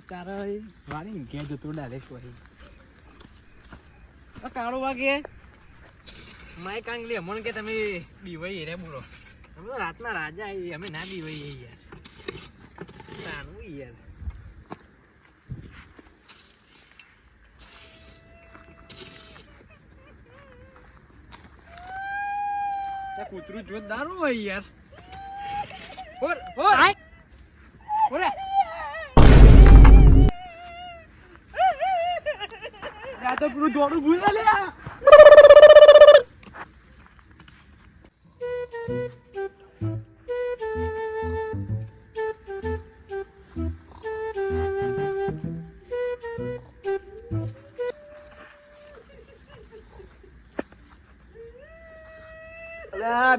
તારા વાળી કે જતો ડાયરેક્ટ વહી આ કાળો વાગે માય કાંગલી અમણ કે તમે બીવાઈ રે બોલો અમે તો રાતના રાજા અમે ના બીવાઈ યાર તાનું યાર કૂતરું જોરદાર હોય યાર ઓર ઓર ઓરે આ તો પૂરું જોડું ભૂલા લે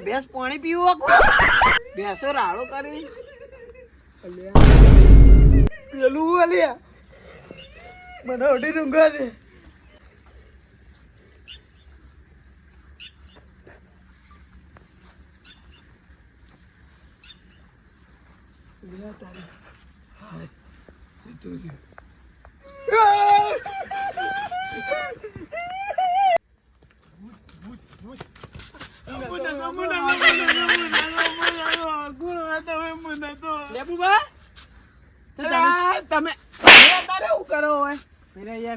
ભેંસ પાણી પીવું ભેંસો રાડો કરી પેલું અલ્યા મને ઓઢી રૂંગા દે તારી હાય તું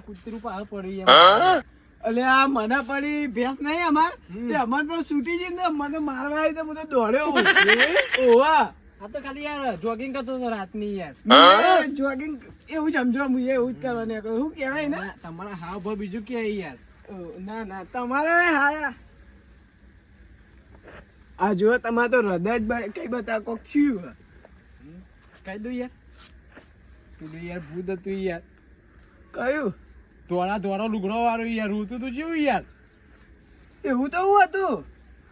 કૂતરું પાર પડી અલ્યા મને પડી ભેંસ નહીં અમાર અમાર તો છૂટી જઈ ને મને મારવા આવી તો હું તો દોડ્યો ઓવા આ તો ખાલી યાર જોગિંગ કરતો હતો રાતની યાર જોગિંગ એવું સમજો હું એવું જ કરવાનું શું કહેવાય ને તમારા હાવ ભાવ બીજું કે યાર ના ના તમારે હા આ જો તમારે તો હૃદય જ કઈ બતા કોક થયું કઈ દઉં યાર તું યાર ભૂત હતું યાર કયું ધોળા ધોળો લુગડો વાળું યાર રોતું તું જેવું યાર એવું તો હું હતું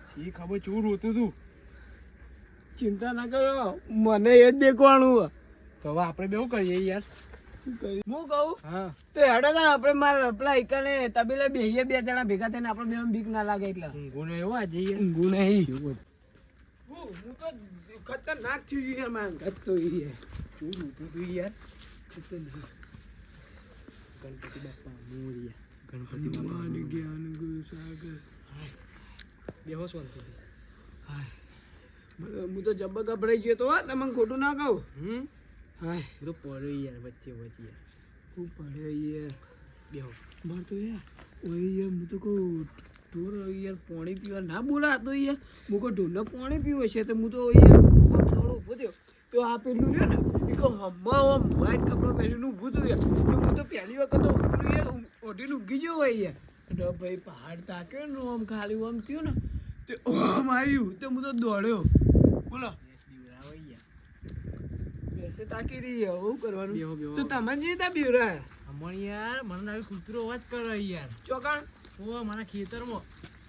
શી ખબર ચૂર રોતું તું ચિંતા ના કરો મને એ જ દેખવાનું તો હવે આપણે બેવું કરીએ યાર હું કહું હા તો હેડો ને આપણે મારા પેલા એકાને તબેલા બેહીએ બે જણા ભેગા થઈને આપણે બે બીક ના લાગે એટલે ઊંઘું એવો આજે ઊંઘું નહીં હું તો ખતરનાક થયું યાર મારે ઘટ તો યાર શું ઊંઘું તું યાર ખતરનાક ગણપતિ બાપા મોરિયા ગણપતિ બાપા જ્ઞાન ગુરુ સાગર બેહો શાંતિ હાય હું તો જબ્બર ગભરાઈ ગયો તો તમને ખોટું ના કહું હાય હું તો પડ્યો યાર વચ્ચે વચ્ચે હું પડ્યો યાર બેહો માર તો યાર ઓય યાર હું તો કહું ઢોર યાર પાણી પીવા ના બોલાતો યાર હું કહું ઢોરને પાણી પીવું છે તો હું તો યાર થોડો ઊભો થયો તો આ પેલું રહ્યો ને એ કહું હમણાં આમ વ્હાઈટ કપડાં પહેરીને ઊભું થયું યાર તો હું તો પહેલી વખત તો યાર ઓઢીને ઊંઘી ગયો હોય યાર ભાઈ પહાડ તાક્યો ને આમ ખાલી આમ થયું ને તો આમ આવ્યું તો હું તો દોડ્યો બોલો તાકી રહી શું કરવાનું તો તમે જે તા બીવરા અમણ યાર મને આવી કૂતરો અવાજ કરે યાર ચોકણ ઓ મારા ખેતરમાં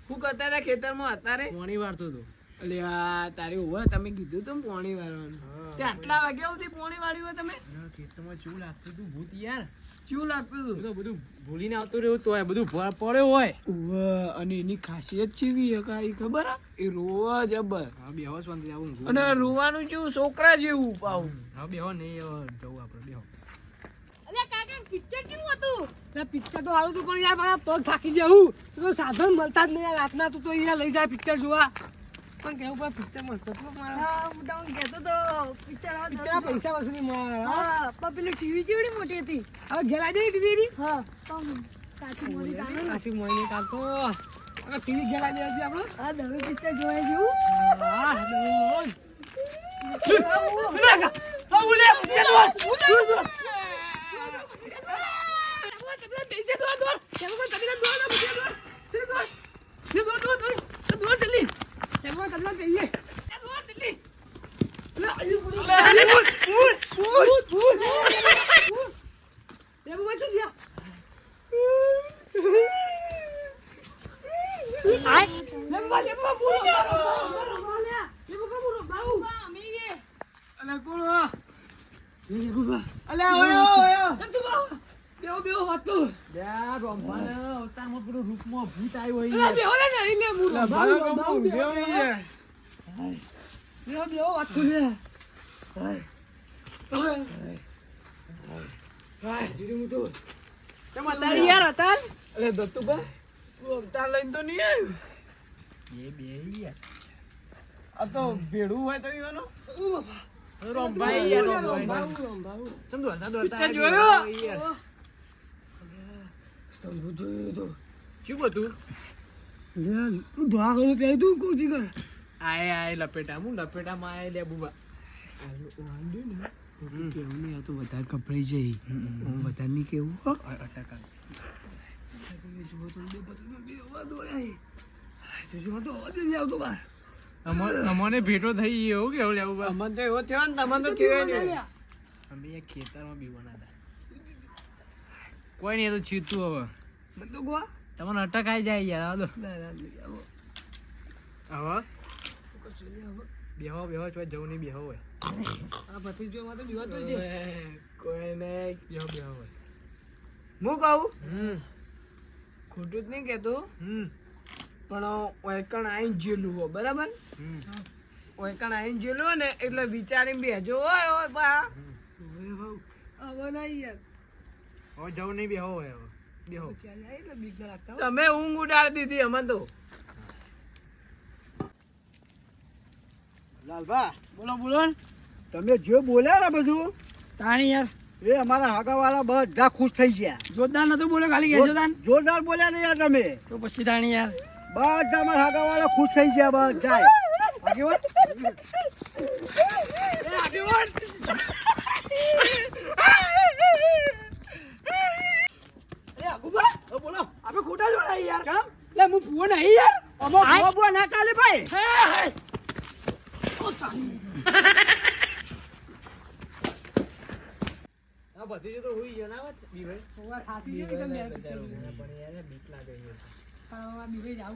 શું કરતા હતા ખેતરમાં અત્યારે પાણી વાળતો હતો અલ્યા તારી ઓવા તમે કીધું તો પાણી વાળવાનું તે આટલા વાગ્યા સુધી પાણી વાળ્યું તમે ખેતરમાં ચેવું લાગતું હતું ભૂત યાર ચેવું લાગતું હતું તો બધું ભૂલીને આવતું રહ્યું તો બધું પડ્યો હોય અને એની ખાસિયત ચેવી કાઈ ખબર એ રોવા જબર હા બેહો શાંતિ આવું અને રોવાનું જેવું છોકરા જેવું પાવું હા બેહો નહીં જવું આપણે બેહો અલ્યા કાકા પિક્ચર કેવું હતું તે પિક્ચર તો હારું તું પણ યાર મારા પગ થાકી જવું તો સાધન મળતા જ નહીં રાતના તું તો અહીંયા લઈ જાય પિક્ચર જોવા પણ કેવું પણ પિક્ચર મસ્ત હતું મારા હા હું તમને કહેતો તો પિક્ચર પૈસા વસૂલી મારા હા પણ પેલી ટીવી કેવડી મોટી હતી હવે ઘેરા જઈ ટીવી હા તો સાચી મોટી કાનો સાચી મોટી કાતો હવે ટીવી ઘેરા જઈ છે આપણે હા દરરોજ પિક્ચર જોવા જેવું હા દરરોજ હા બોલે પિક્ચર હાય જીરું હું તો કેમ અત્યારે યાર અતાર અરે દત્તુબા તું અવતાર લઈને તો નહીં આવ્યું એ બે યાર આ તો ભેડું હોય તો ઈવાનો રોમભાઈ યાર રંભાવું. ચમ દોડતા દોડતા પિક્ચર જોયો? યાર સ્તંભ જોયું તો શું બધું તું ધોવા ગયો પહેરી તું કોચી કર આય લપેટા હું લપેટામાં આય લે બુબા કેવું નહીં આ તો વધારે ગભરાઈ જઈ હું વધારે નહીં કેવું હો અટકા અમને ભેટો થઈ એવું કેવું લેવું બા અમન તો એવો થયો ને તમને તો થયો નહીં અમે એક ખેતરમાં બીવાના હતા કોઈ નહીં એ તો છીતું હવે મને તો ગોવા તમને અટક આવી જાય યાર આવો હવે બેહો ચો જવું નહીં બેહો હોય આ ભત્રીજોમાં તો બીવાતો છે કોઈ નહીં બેહો હોય હું કહું ખોટું જ નહીં કહેતું પણ ઓયકણ આઈને જેલું હો બરાબર ઓયકણ આઈને જેલું હોય ને એટલે વિચારીને બેજો હોય હોય બા હવે નહીં યાર હવે જવું નહીં બેહો હોય હવે બેહો તમે ઊંઘ ઉડાડી દીધી અમને તો લાલભા બોલો બોલો તમે જે બોલ્યા ને બધું તાણી યાર એ અમારા હાગાવાળા બધા ખુશ થઈ ગયા જોરદાર નતું બોલે ખાલી કે જોરદાર જોરદાર બોલ્યા ને યાર તમે તો પછી તાણી યાર બધા અમારા હાગાવાળા ખુશ થઈ ગયા બધા આગેવાન બોલો આપણે ખોટા જોડાય યાર કેમ લે હું ભૂવો નહીં યાર અમાર ભૂવો ના ચાલે ભાઈ આ બધી તો હોઈ ગયો ના વાત બીભાઈ હોવા ખાસી છે કે તમે પણ યાર બીક લાગે છે બીવે જાવ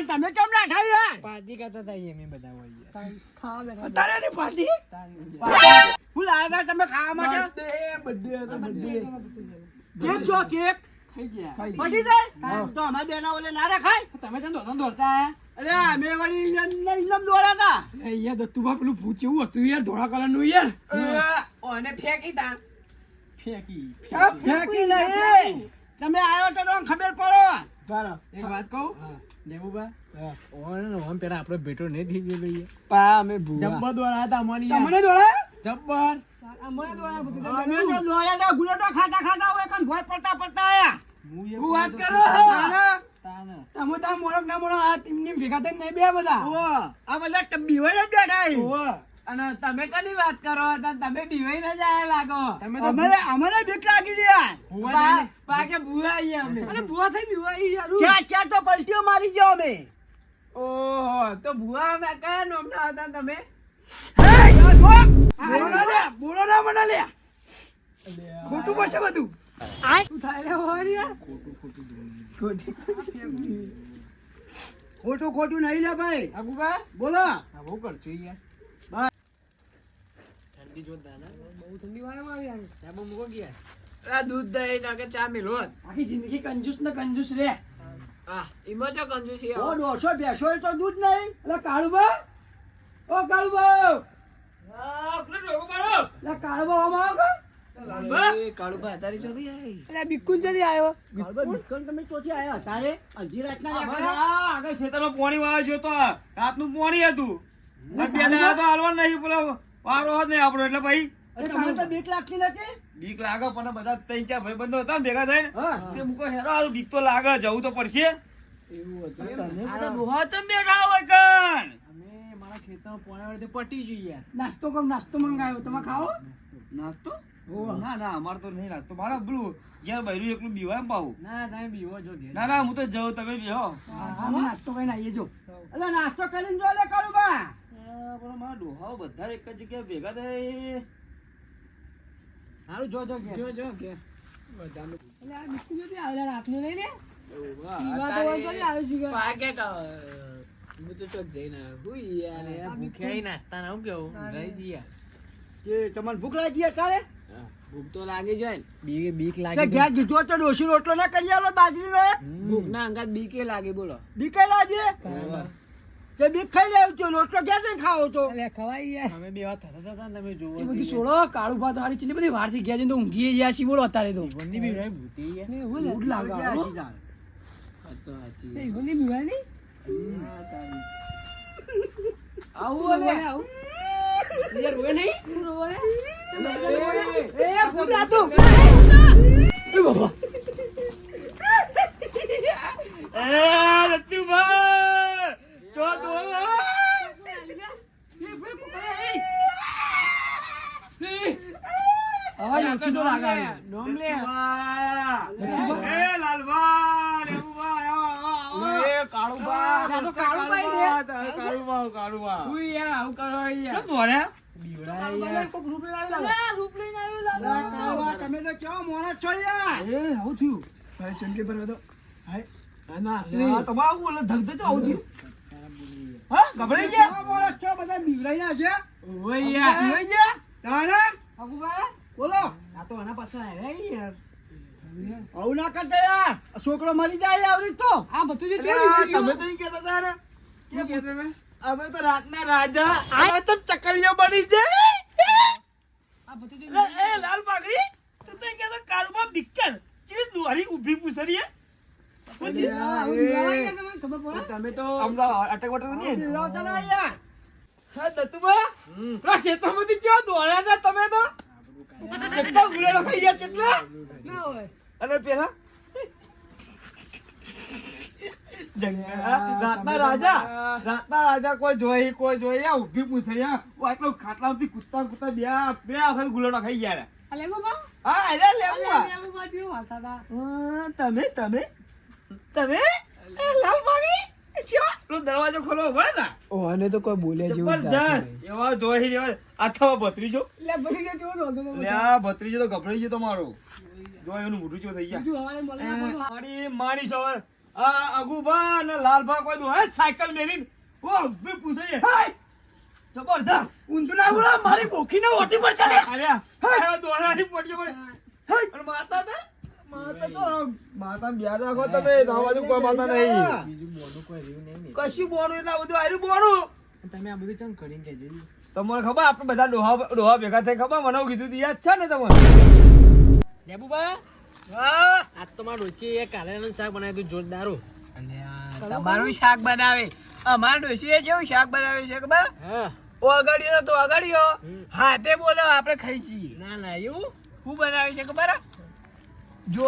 તમે કેમ ના ખાઈ પાર્ટી કરતા હતા અમે બધા હોય અત્યારે ની પાર્ટી હું લાવ્યા તમે ખાવા માટે કેક જો કેક પડી જાય તો અમારે બેના ઓલે ના રખાય તમે કેમ દોડતા દોડતા અરે અમે વળી ઇન્દમ દોડા હતા યાર દત્તુભા પેલું ભૂત કેવું હતું યાર ધોળા કલર નું યાર ઓને ફેંકી તા ફેંકી ફેંકી નહીં તમે આવ્યો તો તમને ખબર પડો બરાબર એક વાત કહું દેવુબા ઓન પેલા આપણો ભેટો નહીં થઈ ગયો યાર પા અમે જબ્બર દોડા હતા મને તમને દોડા જબ્બર અમે તો દોડા તો ગુલેટો ખાતા ખાતા હોય કન ભોય પડતા પડતા આયા હું વાત કરો તમે તાર મોરક ના મોરક આ ટીમની ભેગા થઈને નહીં બે બધા આ બધા ટબ્બી હોય ને બેઠા અને તમે કદી વાત કરો તમે બીવાઈ ના જાય લાગો તમે અમારે બીક લાગી છે યાર પાકે ભૂવા આયા અમે અરે ભુવા થઈ બીવાઈ યાર ચાર તો પલટીઓ મારી ગયો અમે ઓહો તો ભૂવા ના કયા નામ ના હતા તમે બોલો ના મને લે ખોટું પડશે બધું શું થાય રે હોય યાર ખોટું ખોટું નહીં લે ભાઈ આગુબા બોલો હા બહુ કરજો યાર ઠંડી જોરદાર ના બહુ ઠંડી વાળા આવી યાર ચા બહુ મૂકો ગયા આ દૂધ દહીં ના કે ચા મેલો આખી જિંદગી કંજૂસ ને કંજૂસ રે હા એમાં જો કંજૂસી ઓ 150 બેસો તો દૂધ નહીં એટલે કાળુબા ઓ કાળુબા એટલે કાળુબા આમાં આવો કાળુબા તારી ચોથી આવી એટલે બિકુન જલ્દી આવ્યો કાળુબા બિસ્કન તમે ચોથી આયા તારે અડધી રાતના આગળ ખેતરમાં પાણી વાળવા જોતો રાતનું પાણી હતું બે દાડા તો હાલવા નહીં પેલો વારો જ નહીં આપણો એટલે ભાઈ અરે તમને તો બીક લાગતી નથી બીક લાગે પણ બધા ત્રણ ચાર ભાઈ બંધો હતા ને ભેગા થઈને હા તે મૂકો હેરો હારું બીક તો લાગે જવું તો પડશે એવું હતું તમે બધા ડોહા તમે બેઠા હોય કણ અમે મારા ખેતરમાં પોણા વાળે પટી જોઈએ નાસ્તો મંગાવ્યો તમે ખાઓ નાસ્તો ના ના અમારે તો નહીં નાસ્તો મારા પેલું જ્યાં બૈરું એકલું બીવા એમ પાવું ના તમે બીવો જો ઘેર. ના ના હું તો જઉં તમે બેહો અમે નાસ્તો કરીને આવીએ જો અલે નાસ્તો કરીને જો લે કાળુબા પણ મારા ડોહાઓ બધા એક જ જગ્યાએ ભેગા થાય સારું જો ઘેર. જો કે બધાનું. અલે આ બિસ્કુટ નથી આવેલા રાતનું નહીં લે વાહ, પીવા તો તારે હોય તો નહીં આવે છે પાકે હું તો ચોક જઈને આવ્યો. હું યાર, યાર ભૂખ્યા ય નાસ્તા ના, હું કેવું? રહી જી યાર. કે તમને ભૂખ લાગી અત્યારે હા, ભૂખ તો લાગી જાય ને. બીક તે લાગે. ઘેર દીધો તો ડોશી રોટલો ના કરી આલો બાજરીનો ભૂખ ના અંગાત બીકે લાગે, બોલો. બીકે લાગે તે બીક ખાઈ લેવું તો રોટલો ક્યાં જઈને ખાવો તો અમે બે વાત થતા હતા ને, તમે જોવો. એ બધી છોડો કાળું ભાત હારી ચીલી બધી વાર થી ગયા છે તો ઊંઘી ગયા છીએ બોલો અત્યારે તો જીવનની બી રહી ભૂતી યાર. ઊંઘ લાગે વાત તો સાચી. આવું હવે આવું યાર રોય નહીં એ ફૂટા તું એ રત્તુભા ચો દોડો અવાજ ઓછી તો લાગે નોમ લે. રત્તુભા એ લાલભા લેબુભા એ કાળું ભાત આ તો કાળું ભાઈ ને કાળુભા હું યાર આવું કરો યાર. ચમ દોડ્યા બીવડાય યાર. કોક રૂપે લાગે અલા, રૂપ લઈને આવ્યો લાગે. કાળવા તમે તો કેવો મોણસ છો યાર એ આવું થયું. ભાઈ ચમચી પર હતો. હાય. આ ના અસલી. આ તમારું ઓલે ધગ ધગ આવું થયું હા ગભરાઈ ગયા કેવા મોણસ છો બધા બીવરાઈ ના છે ઓય યાર. બીવરાઈ ગયા તાણે બોલો આ તો આના પાછળ આવ્યા યાર. આવું ના કરતા યાર આ છોકરો મરી જાય આવડી તો આ બધું જે અરે આ તમે તો ઈ કહેતા હતા ને શું કહે તમે? અમે તો રાતના રાજા અમે તો ચકલીઓ બની છે આ બધું જે એ લાલ પાઘડી તું તો કહેતો કારુમાં બિક્કર ચીજ દુવારી ઊભી પૂછરીએ અરે તમે તો અમદા અટક વટક નહીં બીવરાવતા ના યાર હા દતુબા પેલા ક્ષેત્રમાંથી ચેવા દોડ્યા હતા તમે તો કેટલા ઉલેડો થઈ ગયા કેટલા ના હોય અને પેલા રાતના રાજા કોઈ જોઈ આ ઊભી પૂછરી આ આટલો ખાટલામાંથી કૂદતા કૂદતા બે વખત ગુલેડો ખાઈ ગયા આ લેગો બા હા અરે લેવું લેગો બા જેવો વાતા હતા તમે એ લાલ પાઘડી ચેવા પેલો દરવાજો ખોલવો પડે ને ઓ આને તો કોઈ બોલ્યા જેવું જ ના જબરજસ્ત એવા જોઈ એવા આથામાં ભત્રીજો લે બધી જે જોવો તો લે આ ભત્રીજો તો ગભરાઈ ગયો તમારો જો એનું મોઢું ચો થઈ ગયા બીજું હવારે મળે ના બધું મારી માની સવાર આ અગુભા અને લાલભા કોઈ દો હે સાયકલ મેરીન ઓ બે પૂછે જબરજસ્ત ઊંધું ના બોલો મારી ભૂખી ને ઓટી પડશે લે. અરે આ દોરાની પડ્યો પડે અને માતા તો માતા બ્યાર રાખો તમે દાવાજુ કોઈ માતા નહીં બીજું મોઢું કોઈ રહ્યું નહીં ને. કશું બોનું એટલે આ બધું આયરું બોનું તમે આ બધું ચમ કરીને કહેજો. તમને ખબર આપણે બધા ડોહા ભેગા થઈ ખબર મને કીધું તું યાદ છે ને તમને લેબુબા આજ તો મારા ડોશીએ એક કારેલાનું શાક બનાવ્યું હતું જોરદાર. અને આ તમારું શાક બનાવે અમાર ડોશીએ જેવું શાક બનાવે છે ખબર હા. ઓગળ્યો તો ઓગળ્યો હાથે બોલો આપણે ખાઈ જઈએ ના ના એવું શું બનાવે છે ખબર જો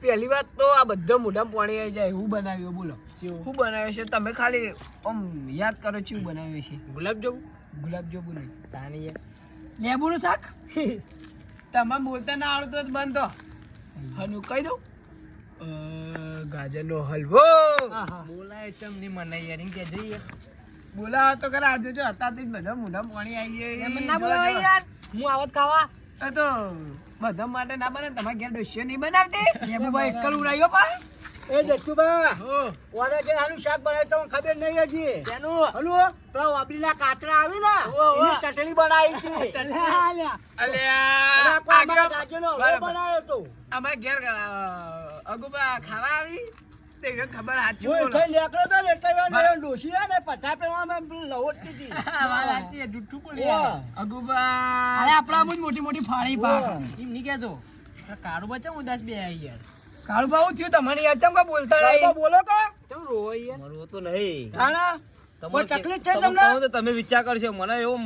પહેલી વાત તો આ બધા મોઢામાં પાણી આવી જાય હું બનાવ્યો બોલો શું બનાવ્યો છે તમે ખાલી આમ યાદ કરો શું બનાવ્યું છે ગુલાબજાંબુ ગુલાબજાંબુ નહીં તાની યાર. લેબુનું શાક તમે બોલતા ના આવડતો તો બંધ તો હનું કહી દઉં ગાજરનો હલવો બોલાય ચમ નહીં મને યાર એમ કહેજો યાર. બોલાવો તો ખરા આજે જો અત્યારથી જ બધા મોઢા પાણી આવી જાય ના બોલાવાય યાર. હું આવત ખાવા એ તો બધા માટે ના બને તમારે ઘેર ડોશીઓ નહીં બનાવતી લેબુભાઈ એકલ ઉડાયો પા એ જતુબા ઓને કે આનું શાક બનાવ્યું તમને ખબર નહીં હજી શેનું? હલો પેલા વાબલીના કાતરા આવી ને એની ચટણી બનાવી હતી અલ્યા કોઈ અમારા ગાજરનો હલવો બનાવ્યો તો અમારે ઘેર અગુબા ખાવા આવી તે ખબર સાચું હું બોલો. થઈ નીકળ્યો તો ને એટલે વાર ડોશી ને પથા પેવામાં લવટતી હતી વાત સાચી છે, જુઠ્ઠું બોલી વાહ. અગુબા અરે આપણા બહુ મોટી મોટી ફાળી પાક એમ નહીં કહેતો. આ કાળું બચ્ચા ઉદાસ બે આવી યાર. કાળું બાબુ થયું તમારી યાર ચમ કા બોલતા કાંઈ રહી તો બોલો કે ચમ રોવો યાર. મરવો તો નહીં તાણા કોઈ તકલીફ છે તમને કહું તો તમે વિચાર કરશો મને એવું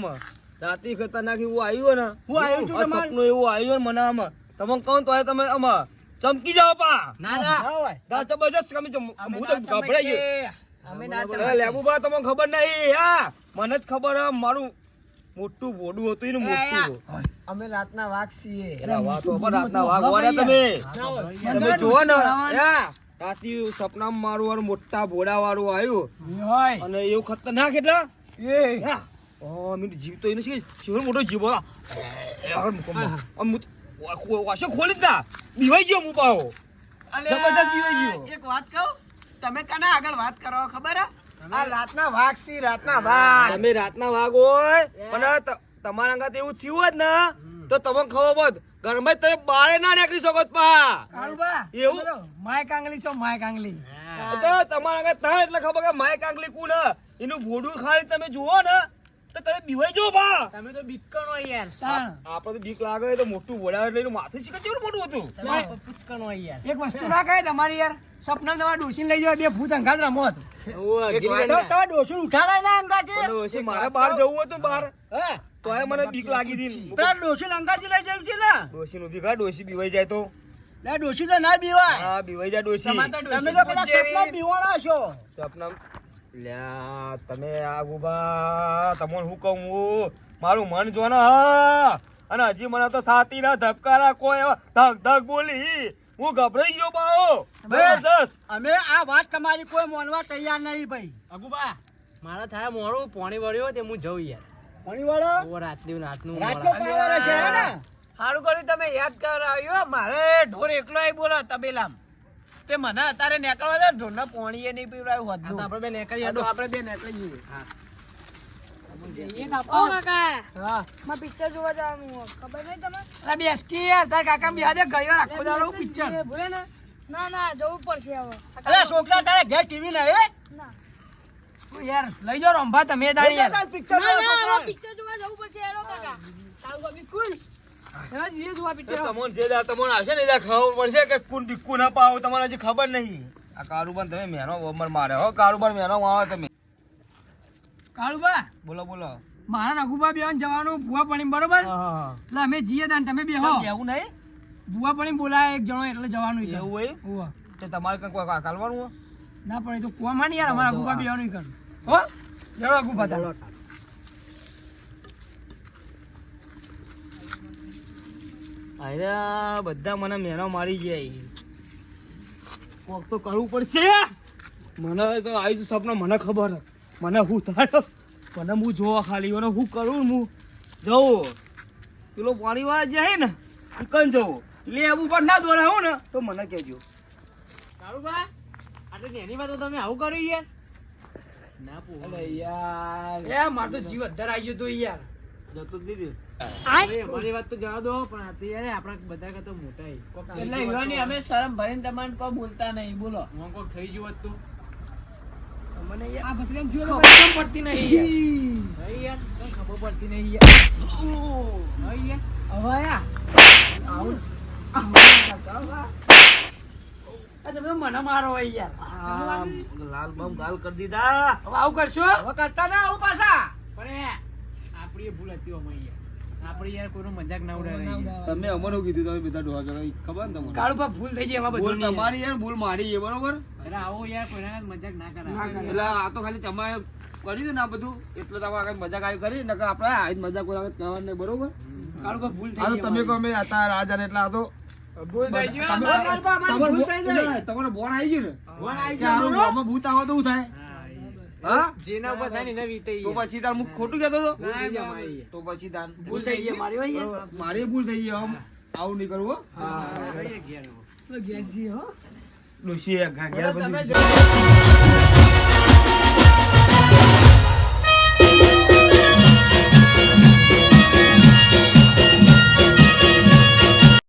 રાતે ખતરનાક એવું આવ્યું ને હું આવ્યું છું આ તમારે સપનું એવું આવ્યું ને મને આમાં તમે કહું તો તમે આમાં ચમકી જાઓ પા ના ના હા હોય દા જબરજસ્ત કમી હું તો ગભરાઈ ગયો અમે ના અરે લેબુબા તમને ખબર નહીં હા મને જ ખબર હે મારું મોટું બોડું હતું ને મોટું અમે રાતના વાઘ છીએ એલા વાતો પર રાતના વાઘ વાળા તમે તમે જોવો ને યા રાતી સપનામાં મારું વાળું મોટા ભોળા વાળું આવ્યું હોય અને એવું ખતરનાક એટલે એ મેં જીવ તો એને શિવર મોટો જીવો વાસો ખોલી જ ના બીવાઈ ગયો હું પાહો અલ્યા, જબરજસ્ત બીવાઈ ગયો. એક વાત કહું તમે કના આગળ વાત કરો ખબર હે આ રાતના વાઘ સી રાતના વાઘ. તમે રાતના વાઘ હોય પણ તમારા અંગાત એવું થયું હોત ને તો તમને ખબર હોત ઘરમાં તમે બારે ના નીકળી શકો છો પા. કાળુબા એવું? તમે તો માય કાંગલી છો માય કાંગલી. તો તમારા અંગાત થાય એટલે ખબર કે માય કાંગલી કુન હે. એનું ભોડું ખાલી તમે જુઓ ને તો તમે બીવાઈ જો પા. તમે તો બીકણો યાર. તાણ. આપણે તો બીક લાગે તો મોટું વડા એટલે એનું માથું શીખે કેવું મોટું હતું. તમે તો પૂચકણો યાર. એક વસ્તુ ના કહે તમારી યાર સપના તમારે ડોસીને લઈ જાવ બે ભૂત અંગાત રમો હતો. એક વાત તો ડોશી ઉઠાડાય ના અંગાથી. પણ ઓછી મારે બહાર જવું હતું બહાર હે તો મને બીક લાગી હતી. પેલા ડોશી અંગાથી લઈ જવું છે ને. ડોશીનું બીક હા, ડોશી બીવાઈ જાય તો. લે ડોશી તો ના બીવાય. હા બીવાઈ જાય ડોશી. તમે તો પેલા સપના બીવાના છો. સપના લ્યા તમે આ ગુબા તમને શું કહું હું મારું મન જો ને હા અને હજી મને તો છાતીના ધબકારા કોઈ એવા ધક ધક બોલી હું ગભરાઈ ગયો બાઓ જબરદસ્ત. અમે આ વાત તમારી કોઈ માનવા તૈયાર નહીં ભાઈ. અગુબા મારા થાય મોડું પાણી વળ્યો તે હું જઉં યાર. પાણી વાળો ઓ રાતનું રાતનું રાતનો પાવર છે હે ને. સારું કર્યું તમે યાદ કરાવ્યો. મારે ઢોર એકલો આવી બોલો તબેલામ તે મને અત્યારે નીકળવા દે. ઢોરના પોણીએ નહીં પીવડાવ્યું હોતું. આપણે બે નીકળીએ તો આપણે બે નીકળી જઈએ. ઓ કાકા હા માં પિક્ચર જોવા જવાનું હોય. ખબર નહીં તમે અરે બેસકી યાર તાર કાકા બિહાર દે ગયો આખો દાડો પિક્ચર. ના ના જવું પડશે હવે. અરે છોકરા તારે ઘેર ટીવી નહીં ના યાર લઈ જાઓ રંભા તમે દાડી યાર. પિક્ચર ના હવે પિક્ચર જોવા જવું પડશે હેડો કાકા. તમને જે દા તમને આવશે ને એ દા ખબર પડશે કે કુન બિક્કુ ના પાવો તમારે હજી ખબર નહીં. આ કારુબાન તમે મેનો વમર મારે હો કારુબાન મેનો માવો તમે. કાળુબા બોલો બોલો. મારા નગુબા બેન જવાનું ભૂવા પડી બરોબર એટલે અમે જઈએ તાન તમે બેહો. એવું નહીં ભૂવા પડી બોલાય એક જણો એટલે જવાનું ઈ એવું હોય ઓવા. તો તમારે કંઈક કાલવાનું હોય. ના પડે તો કોમાં નહીં યાર અમારા ગુબા બેવાનું કર હો જરો ગુબા તારો. અરે બધા મને મેનો મારી ગયા. કોક તો કરવું પડશે. મને તો આવી સપના મને ખબર હે. મને શું થાય મને હું જોવા ખાલી મને શું કરું ને હું જવું પેલો પાણી વાળા જાય ને એ કન જવું લેવું પણ ના દોડાવું ને તો મને કહેજો. કાળુબા આટલી એની વાતો તમે આવું કર્યું યાર. ના અલે યાર એ માર તો જીવ અધર આવી ગયો તો યાર. જતો જ દીધી. અમારી વાત તો જવા દો પણ આ તો યાર આપણા બધા કરતા મોટા છે. કોક થઈ એટલે ગયું હોત યુવાની તો- અમે શરમ ભરીને તમને કોઈ બોલતા નહીં બોલો. હું કોક થઈ ગયું હોત તો મને આ ભત્રીને જોયો તો ખબર પડતી નહીં યાર. નહીં યાર કઈ ખબર પડતી નહીં યાર. નહીં યાર હવે આ તમે તો મને મારો હોય યાર. આ લાલ બમ ગાલ કરી દીધા. હવે આવું કરશો હવે કરતા ના આવું પાછા. પણ એ આપણી એ ભૂલ હતી ઓમાં યાર. આપણે યાર કોઈનો મજાક ના ઉડાડે યાર. તમે અમને કીધું તમે બધા ડોહા કરો ખબર ને તમને. કાળુબા ભૂલ થઈ જાય એમાં ભૂલ બધું નહીં યાર. તમારી યાર ભૂલ મારી છે બરોબર. અરે આવો યાર કોઈના હાથ મજાક ના કરાય. એટલે આ તો ખાલી તમે કર્યું ને આ બધું એટલે તમે આગળ મજાક આવી કરી નકર આપણે આ જ મજાક કોઈ આગળ કહેવાનું નહીં બરોબર. કાળુબા ભૂલ થઈ આ તો જાય તમે કહો અમારી. મેં હતા રાજા ને એટલે આ તો ભૂલ થઈ ગયું. તમે- અમારી ભૂલ થઈ ગઈ. તમારે બોન આવી ગયું ને બોન આવી કે આનું ગયું. બોનમાં ભૂત આવે તો શું થાય હા, હા જેના ઉપર થાય ને એને વીતે તો યાર. પછી તાર મુખ ખોટું કહેતો હતો ભૂલ થઈ જાય અમારી યાર. તો પછી તાર ભૂલ થઈ ગઈ મારી હોય યાર. મારી ભૂલ થઈ ગઈ આમ આવું નહીં કરવું હો. હા, રહીએ ઘેર હવે. તો ઘેર જઈએ હો. ડોશી ઘેર બોલો તમે બધું